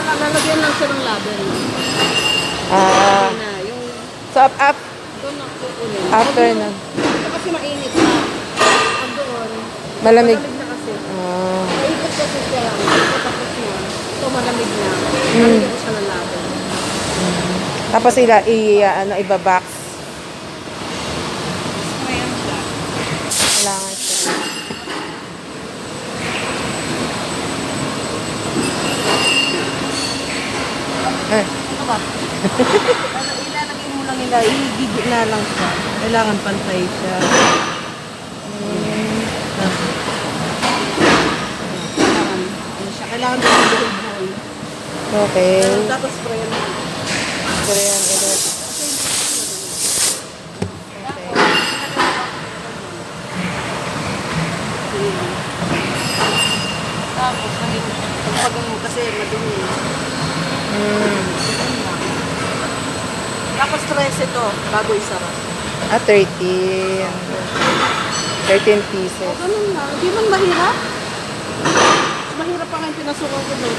lalagyan lang siya ng laban. Ah. Na, yung So, doon na kukunin. after na. Kasi mainit na. Doon. Malamig. Malamig na kasi. Ah. Maikot kasi siya lang. Tapos na. Ito malamig na. Malamig ko siya ng laban. Tapos sila, ibabox. Ayan siya. Kailangan siya. Ano ba? Ilalagay mo lang nila. Ihigigit na lang siya. Kailangan pantay siya. Kailangan din yung buhay. Okay. Tapos sprayan mo. Korean ulit. Tapos, pag kasi madumi. Tapos 13 ito, bago isara. 13. 13 pieces. Ganun lang. Hindi man mahirap. Mahirap pa nga yung pinasukan ko doon.